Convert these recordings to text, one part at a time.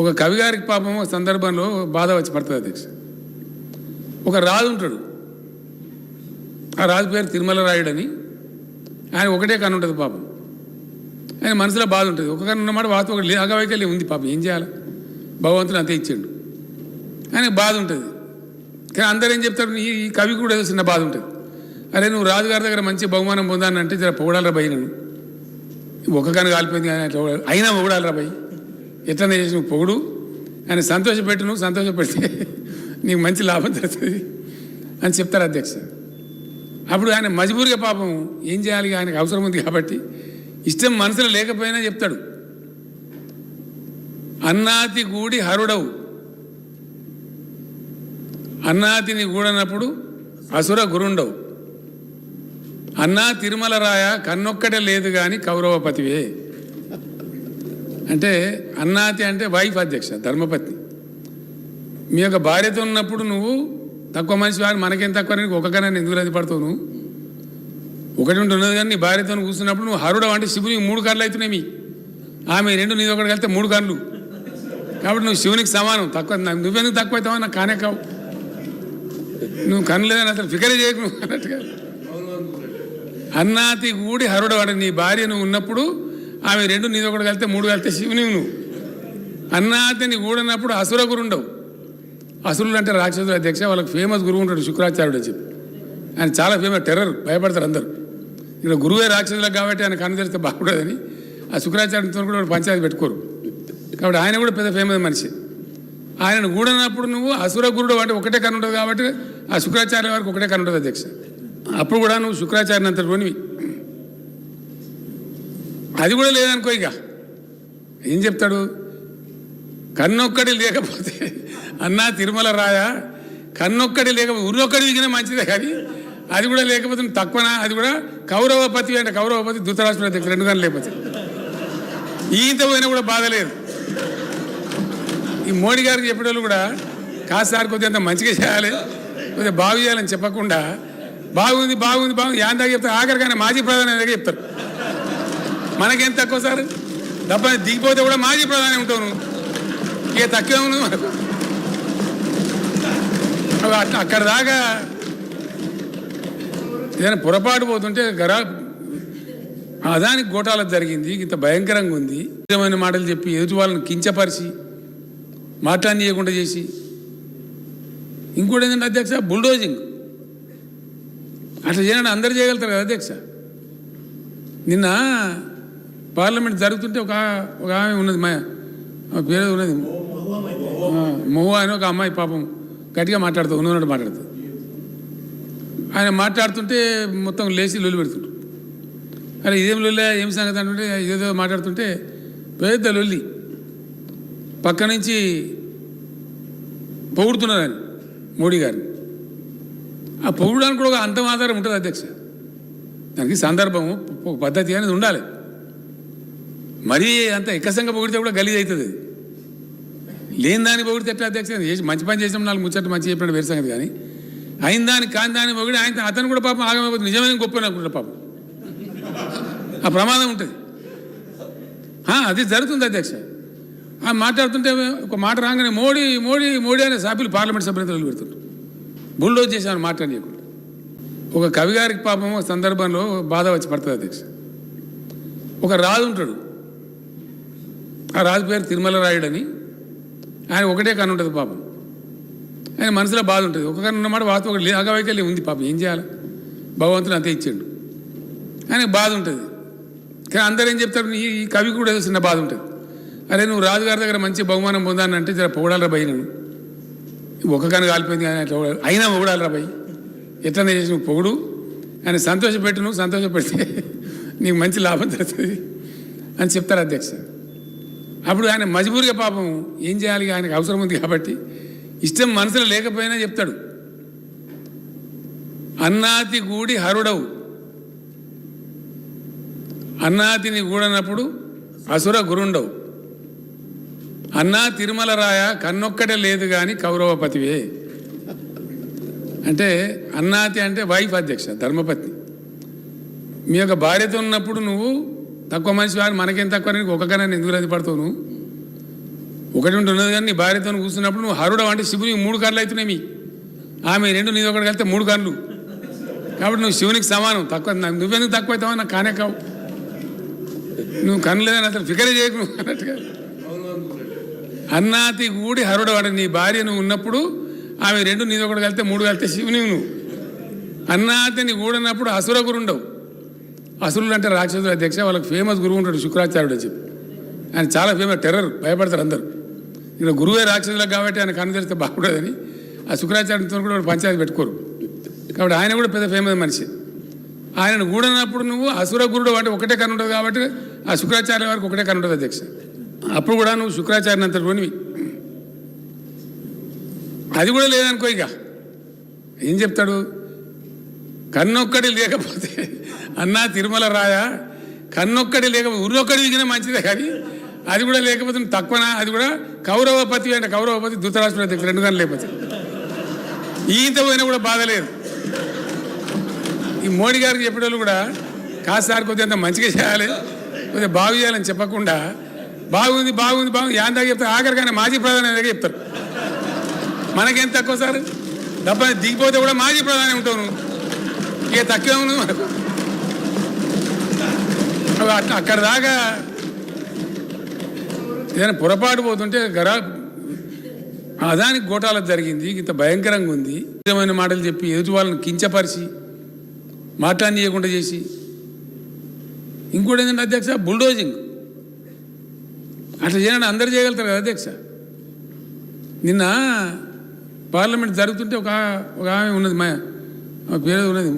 ఒక కవి గారికి పాపం ఒక సందర్భంలో బాధ వచ్చి పడుతుంది అధ్యక్ష. ఒక రాజు ఉంటాడు, ఆ రాజు పేరు తిరుమల రాయుడని. ఆయన ఒకటే కన్ను ఉంటుంది పాపం. ఆయన మనసులో బాధ ఉంటుంది. ఒక కన్ను ఉన్నమాట వాస్తవం ఒక అగవైకల్యం ఉంది పాపం. ఏం చేయాలి, భగవంతుడు అంతే ఇచ్చాడు. ఆయనకు బాధ ఉంటుంది. కానీ అందరూ ఏం చెప్తారు, ఈ కవి కూడా ఏదో చిన్న బాధ ఉంటుంది. అరే నువ్వు రాజుగారి దగ్గర మంచి బహుమానం పొందానంటే జర పొగడాలరా భయ్, నేను ఒక కన్ను కాలిపోయింది అయినా పొగడాలరా భయ్, ఎట్లనే చేసి నువ్వు పొగుడు, ఆయన సంతోషపెట్టు, నువ్వు సంతోషపెడితే నీకు మంచి లాభం జరుగుతుంది అని చెప్తారు అధ్యక్ష. అప్పుడు ఆయన మజబూరిగా పాపం ఏం చేయాలి, ఆయనకు అవసరం ఉంది కాబట్టి ఇష్టం మనసులో లేకపోయినా చెప్తాడు. అన్నాతి గూడి హరుడవు, అన్నాతిని గూడనప్పుడు అసుర గురుండవు, అన్నా తిరుమల రాయ కన్నొక్కటే లేదు కానీ కౌరవపతివే. అంటే అన్నాతి అంటే వైఫ్ అధ్యక్ష, ధర్మపత్ని. మీ యొక్క భార్యతో ఉన్నప్పుడు నువ్వు తక్కువ మనిషి వారు మనకేం తక్కువ, నీకు ఒకగానే ఎందుకు రద్దు పడతావు, నువ్వు ఒకటి ఉన్నది కానీ నీ భార్యతో కూర్చున్నప్పుడు నువ్వు హరుడవు అంటే శివునికి 3 కళ్ళు అవుతున్నాయి, ఆమె 2 నీది ఒకటి కలిస్తే 3 కళ్ళు. కాబట్టి నువ్వు శివునికి సమానం. తక్కువ నువ్వెందుకు తక్కువ అవుతావా, నాకు కానే కావు, నువ్వు కన్ను లేదని అసలు ఫికరే చేయకు నువ్వు అన్నట్టుగా. అన్నాతి గూడి హరుడు అంటే నీ భార్య నువ్వు ఉన్నప్పుడు ఆమె 2 నీది ఒకటి కలిస్తే 3 కలిస్తే శివుని నువ్వు. అన్నాతిని గూడన్నప్పుడు అసుర గురుండవు. అసురులు అంటే రాక్షసులు అధ్యక్ష. వాళ్ళకి ఫేమస్ గురువు ఉంటాడు శుక్రాచార్యుడు అని చెప్పి. ఆయన చాలా ఫేమస్, టెర్రర్, భయపడతారు అందరు. ఇక్కడ గురువే రాక్షసులకు కాబట్టి ఆయన కన్ను తెరిస్తే బాగుండదని ఆ శుక్రాచార్యునితో కూడా పంచాయతీ పెట్టుకోరు. కాబట్టి ఆయన కూడా పెద్ద ఫేమస్ మనిషి. ఆయనను గూడనప్పుడు నువ్వు అసుర గురుడు అంటే ఒకటే కన్ను ఉంటుంది కాబట్టి ఆ శుక్రాచార్య వారికి ఒకటే కన్ను ఉంటుంది అధ్యక్ష. అప్పుడు కూడా నువ్వు శుక్రాచార్యని అంతటివి. అది కూడా లేదనుకో, ఇక ఏం చెప్తాడు, కన్నొక్కడి లేకపోతే అన్నా తిరుమల రాయ కన్నొక్కడి లేకపోతే ఉర్రొక్కడి దిగినా మంచిదే, కానీ అది కూడా లేకపోతే తక్కువనా, అది కూడా కౌరవపతి అంటే కౌరవపతి ధృతరాష్ట్రుడు అధ్యక్షుడు 2 గంటలు లేకపోతే ఈత పోయినా కూడా బాధ లేదు. ఈ మోడీ గారికి చెప్పేటోళ్ళు కూడా కాసారి కొద్దిగా అంత మంచిగా చేయాలి, కొద్దిగా బాగు చేయాలని చెప్పకుండా బాగుంది బాగుంది బాగుంది యాందాక చెప్తారు. ఆఖరికైనా మాజీ ప్రధాని దగ్గర చెప్తారు. మనకేం తక్కువ సార్, డబ్బా దిగిపోతే కూడా మాజీ ప్రధాని ఉంటావు నువ్వు, ఇక తక్కువ ఉంది మనకు. అక్కడ దాకా ఏదైనా పొరపాటు పోతుంటే అదానికి గోటాలకు జరిగింది, ఇంత భయంకరంగా ఉంది, నిజమైన మాటలు చెప్పి ఎదుటి వాళ్ళని కించపరిచి మాట్లాడనీయకుండా చేసి. ఇంకోటి ఏంటంటే అధ్యక్ష, బుల్డోజింగ్. అట్లా చేయాలని అందరు చేయగలుగుతారు కదా అధ్యక్ష. నిన్న పార్లమెంట్ జరుగుతుంటే ఒక ఆమె ఉన్నది, మా పేరు ఉన్నది మహువా అని ఒక అమ్మాయి పాపం గట్టిగా మాట్లాడుతూ ఉన్నట్టు మాట్లాడుతుంది. ఆయన మాట్లాడుతుంటే మొత్తం లేచి లొల్లి పెడుతుంటారు. అరే ఇదేం లొల్లి, ఏం సంగతి అంటుంటే ఏదో మాట్లాడుతుంటే పెద్ద లొల్లి. పక్క నుంచి పొగుడుతున్నారు ఆయన మోడీ గారిని. ఆ పొగడానికి కూడా ఒక అంతం ఆధారం ఉంటుంది అధ్యక్ష. దానికి సందర్భము, ఒక పద్ధతి అనేది ఉండాలి. మరీ అంత ఎక్కసంగా పొగిడితే కూడా గలీజ్ అవుతుంది. అది లేని దాన్ని పొగిడితే ఎట్లా అధ్యక్ష, మంచి పని చేసినాం 4 ముచ్చట్లు మంచి చెప్పినట్టు వేరే సంగతి. కానీ అయిన దాన్ని కాని దాన్ని పొగిడి అతను కూడా పాపం ఆగమైపోతుంది, నిజమైన గొప్ప అనుకుంటారు పాపం. ఆ ప్రమాదం ఉంటుంది, అది జరుగుతుంది అధ్యక్ష. మాట్లాడుతుంటే ఒక మాట రాగానే మోడీ మోడీ మోడీ అనే సభ్యులు పార్లమెంట్ సభ్యులు పెడుతుంటారు. బుల్డోజ్ చేశాను మాట్లాడలేకుండా. ఒక కవి గారికి పాపం ఒక సందర్భంలో బాధ వచ్చి పడుతుంది అధ్యక్ష. ఒక రాజు ఉంటాడు, ఆ రాజు పేరు తిరుమల రాయుడని. ఆయన ఒకటే కన్ను ఉంటుంది పాపం. ఆయన మనసులో బాధ ఉంటుంది. ఒక కన్ను ఉన్నమాట వాస్తవం ఒక అగవైకల్యం ఉంది పాపం. ఏం చేయాలి, భగవంతుడు అంతే ఇచ్చాడు. ఆయనకు బాధ ఉంటుంది. కానీ అందరూ ఏం చెప్తారు, ఈ కవి కూడా ఏదో చిన్న బాధ ఉంటుంది. అరే నువ్వు రాజుగారి దగ్గర మంచి బహుమానం పొందానంటే జర పొగడాలరా భయ్, నేను ఒక కన్ను కాలిపోయింది అయినా పొగడాలరా భయ్, ఎట్లనే చేసి నువ్వు పొగుడు, ఆయన సంతోషపెట్టు, నువ్వు సంతోషపెడితే నీకు మంచి లాభం జరుగుతుంది అని చెప్తారు అధ్యక్ష. అప్పుడు ఆయన మజబూరిగా పాపం ఏం చేయాలి, ఆయనకు అవసరం ఉంది కాబట్టి ఇష్టం మనసులో లేకపోయినా చెప్తాడు. అన్నాతి గూడి హరుడవు, అన్నాతిని గూడనప్పుడు అసుర గురుండవు, అన్నా తిరుమల రాయ కన్నొక్కటే లేదు కానీ కౌరవపతివే. అంటే అన్నాతి అంటే వైఫ్ అధ్యక్ష, ధర్మపత్ని. మీ యొక్క భార్యతో ఉన్నప్పుడు నువ్వు తక్కువ మనిషి వారు మనకేం తక్కువ, నీకు ఒకగానే ఎందుకు రద్దు పడతావు, నువ్వు ఒకటి ఉన్నది కానీ నీ భార్యతో కూర్చున్నప్పుడు నువ్వు హరుడు అంటే శివునికి 3 కళ్ళు అవుతున్నాయి. ఆమె 2 నీది ఒకటి కలిస్తే 3 కళ్ళు. కాబట్టి నువ్వు శివునికి సమానం. తక్కువ నువ్వెందుకు తక్కువ అవుతావా? నాకు కానే కావు. నువ్వు కన్ను లేదని అసలు ఫికరే చేయకు నువ్వు అన్నట్టుగా. అన్నాతి కూడి హరుడు అంటే నీ భార్య నువ్వు ఉన్నప్పుడు ఆమె 2 నీది ఒకటి కలిస్తే 3 కలిస్తే శివుని నువ్వు. అన్నాతిని కూడినప్పుడు అసుర గురు ఉండవు. అసురులు అంటే రాక్షసుల అధ్యక్ష. వాళ్ళకి ఫేమస్ గురువు ఉంటాడు శుక్రాచార్యుడు అని చెప్పి. ఆయన చాలా ఫేమస్. టెర్రర్, భయపడతారు అందరూ. ఇక్కడ గురువే రాక్షసులకు కాబట్టి ఆయన కన్ను తెరిస్తే బాగుండదని ఆ శుక్రాచార్యుడితో కూడా పంచాయతీ పెట్టుకోరు. కాబట్టి ఆయన కూడా పెద్ద ఫేమస్ మనిషి. ఆయనను కూడినప్పుడు నువ్వు అసుర గురుడు అంటే ఒకటే కన్ను ఉంటుంది కాబట్టి ఆ శుక్రాచార్య వారికి ఒకటే కన్ను ఉంటుంది అధ్యక్ష. అప్పుడు కూడా నువ్వు శుక్రాచార్యని అంత రోనివి. అది కూడా లేదనుకో ఇక ఏం చెప్తాడు? కన్నొక్కడి లేకపోతే అన్నా తిరుమల రాయ, కన్నొక్కడి లేకపోతే ఉర్రొక్కడి విగిన మంచిదే, కానీ అది కూడా లేకపోతే తక్కువనా? అది కూడా కౌరవపతి అంటే కౌరవపతి ధృతరాష్ట్రుడు అధ్యక్షుడు 2 గంటలు లేకపోతే ఈత పోయినా కూడా బాధ లేదు. ఈ మోడీ గారికి చెప్పేటోళ్ళు కూడా కాదు సార్ కొద్దిగా అంత మంచిగా చేయాలి, కొద్దిగా బాగు చేయాలని చెప్పకుండా బాగుంది బాగుంది బాగుంది యాందాక చెప్తారు. ఆఖరికైనా మాజీ ప్రధాని దగ్గర చెప్తారు. మనకేం తక్కువ సార్? డబ్బా దిగిపోతే కూడా మాజీ ప్రధాని ఉంటావు నువ్వు. ఇక తక్కువ ఉంది మనకు. అక్కడ దాకా ఏదైనా పొరపాటు పోతుంటే అదానికి గోటాలకు జరిగింది. ఇంత భయంకరంగా ఉంది. నిజమైన మాటలు చెప్పి ఎదుటి వాళ్ళని కించపరిచి మాట్లాడనీయకుండా చేసి, ఇంకోటి ఏంటంటే అధ్యక్ష బుల్డోజింగ్. అట్లా చేయాలని అందరు చేయగలుగుతారు కదా అధ్యక్ష. నిన్న పార్లమెంట్ జరుగుతుంటే ఒక ఆమె ఉన్నది, మా పేరు ఉన్నది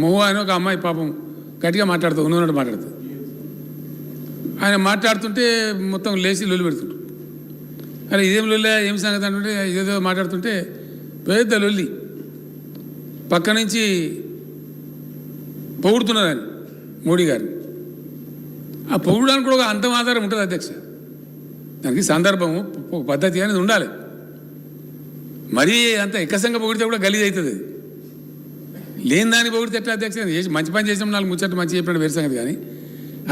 మొవ్వ అని ఒక అమ్మాయి పాపం గట్టిగా మాట్లాడుతూ ఉన్నట్టు మాట్లాడుతుంది. ఆయన మాట్లాడుతుంటే మొత్తం లేచి లొల్లి పెడుతుంటారు. అరే ఇదేం లొల్లి, ఏం సంగతి అంటుంటే ఏదో మాట్లాడుతుంటే పెద్ద లొల్లి. పక్క నుంచి పొగుడుతున్నారు ఆయన మోడీ గారిని. ఆ పొగడానికి కూడా ఒక అంతం ఆధారం ఉంటుంది అధ్యక్ష. దానికి సందర్భము, ఒక పద్ధతి అనేది ఉండాలి. మరీ అంత ఎక్కసంగా పొగిడితే కూడా గలీజ్ అవుతుంది. లేని దాన్ని పొగిడితే ఎట్లా అధ్యక్ష? మంచి పని చేసినాం, 4 ముచ్చట్లు మంచి చెప్పినట్టు వేరే సంగతి. కానీ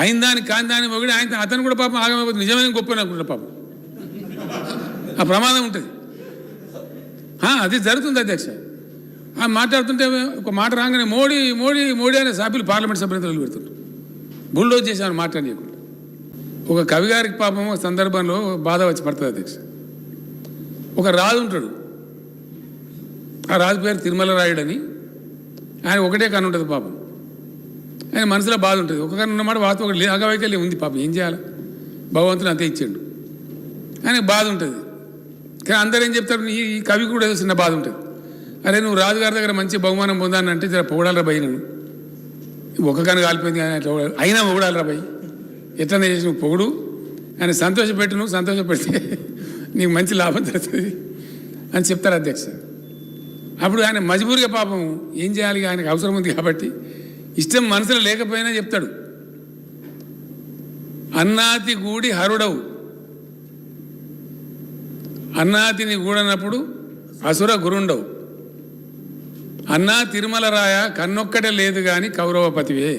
అయిన దాన్ని కాని దాన్ని పొగిడి ఆయన అతను కూడా పాపం ఆగమైపోతుంది. నిజమైన గొప్ప అనుకుంటారు పాపం. ఆ ప్రమాదం ఉంటుంది. అది జరుగుతుంది అధ్యక్ష. మాట్లాడుతుంటే ఒక మాట రాగానే మోడీ మోడీ మోడీ అనే సభ్యులు పార్లమెంట్ సభ్యులు పెడుతుంటారు. బుల్డోజ్ చేశాను మాట్లాడలేకుండా. ఒక కవి గారికి పాపం ఒక సందర్భంలో బాధ వచ్చి పడుతుంది అధ్యక్ష. ఒక రాజు ఉంటాడు. ఆ రాజు పేరు తిరుమల రాయుడని. ఆయన ఒకటే కన్ను ఉంటుంది పాపం. ఆయన మనసులో బాధ ఉంటుంది. ఒక కన్ను ఉన్నమాట వాస్తవం ఒకటి అగవైకల్యం ఉంది పాపం. ఏం చేయాలి? భగవంతుడు అంతే ఇచ్చాడు. ఆయనకు బాధ ఉంటుంది. కానీ అందరూ ఏం చెప్తారు? ఈ కవి కూడా ఏదో చిన్న బాధ ఉంటుంది. అరే నువ్వు రాజుగారి దగ్గర మంచి బహుమానం పొందానంటే జర పొగడాలరా భయ్, నన్ను ఒక కన్ను కాలిపోయింది కానీ అట్లా అయినా పొగడాలరా భయ్, ఎట్లనే చేసి నువ్వు పొగుడు, ఆయన సంతోషపెట్టు, నువ్వు సంతోషపెడితే నీకు మంచి లాభం జరుగుతుంది అని చెప్తారు అధ్యక్ష. అప్పుడు ఆయన మజబూరిగా పాపం ఏం చేయాలి, ఆయనకు అవసరం ఉంది కాబట్టి ఇష్టం మనసులో లేకపోయినా చెప్తాడు. అన్నాతి కూడి హరుడవు, అన్నాతిని కూడనప్పుడు అసుర గురుండవు. అన్నా తిరుమల రాయ, కన్నొక్కటే లేదు కానీ కౌరవపతివే.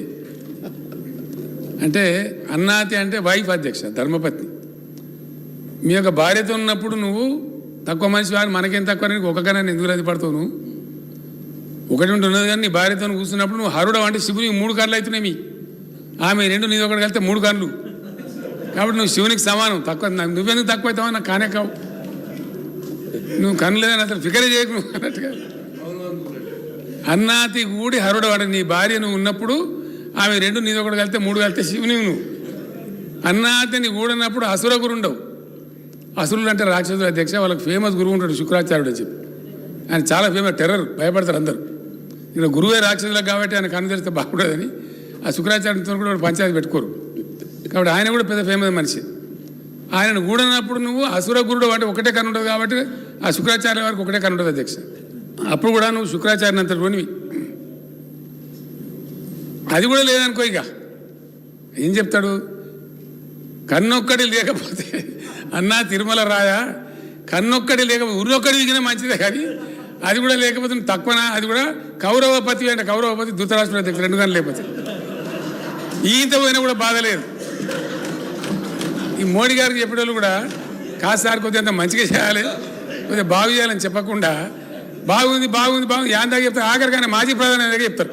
అంటే అన్నాతి అంటే వైఫ్ అధ్యక్ష, ధర్మపత్ని. మీ యొక్క భార్యతో ఉన్నప్పుడు నువ్వు తక్కువ మనిషి వారు, మనకేం తక్కువ, ఒకకన్నా ఎందుకు రద్దు పడతావు? నువ్వు ఒకటి ఉన్నది కానీ నీ భార్యతో కూర్చున్నప్పుడు నువ్వు హరుడు అంటే శివునికి 3 కళ్ళు అవుతున్నాయి. ఆమె 2 నీది ఒకటి కలిస్తే 3 కళ్ళు. కాబట్టి నువ్వు శివునికి సమానం. తక్కువ నువ్వెందుకు తక్కువ అవుతావా? నాకు కానే కావు. నువ్వు కన్ను లేదని అసలు ఫికరే చేయకు నువ్వు అన్నట్టుగా. అన్నాతి కూడి హరుడు అంటే నీ భార్య నువ్వు ఉన్నప్పుడు ఆమె 2 నీది ఒకటి కలిస్తే 3 కలిస్తే శివుని నువ్వు. అన్నాతిని కూడినప్పుడు అసుర గురు ఉండవు. అసురులు అంటే రాక్షసుల అధ్యక్ష. వాళ్ళకి ఫేమస్ గురువు ఉంటాడు శుక్రాచార్యుడు అని చెప్పి. ఆయన చాలా ఫేమస్. టెర్రర్, భయపడతారు అందరూ. ఇక్కడ గురువే రాక్షసులకు కాబట్టి ఆయన కన్ను తెరిస్తే బాగుండదని ఆ శుక్రాచార్యుడితో కూడా పంచాయతీ పెట్టుకోరు. కాబట్టి ఆయన కూడా పెద్ద ఫేమస్ మనిషి. ఆయనను కూడినప్పుడు నువ్వు అసుర గురుడు అంటే ఒకటే కన్ను ఉంటుంది కాబట్టి ఆ శుక్రాచార్య వారికి ఒకటే కన్ను ఉంటుంది అధ్యక్ష. అప్పుడు కూడా నువ్వు శుక్రాచార్యని అంత రోనివి. అది కూడా లేదనుకో ఇక ఏం చెప్తాడు? కన్నొక్కడి లేకపోతే అన్నా తిరుమల రాయ, కన్నొక్కడి లేకపోతే ఉర్రొక్కడి విగిన మంచిదే, కానీ అది కూడా లేకపోతే తక్కువనా? అది కూడా కౌరవపతి అంటే కౌరవపతి ధృతరాష్ట్రుడు అధ్యక్షుడు 2 గంటలు లేకపోతే ఈత పోయినా కూడా బాధ లేదు. ఈ మోడీ గారికి చెప్పేటోళ్ళు కూడా కాదు సార్ కొద్దిగా అంత మంచిగా చేయాలి, కొద్దిగా బాగు చేయాలని చెప్పకుండా బాగుంది బాగుంది బాగుంది యాందాక చెప్తారు, ఆఖరికైనా మాజీ ప్రధాని దగ్గర చెప్తారు.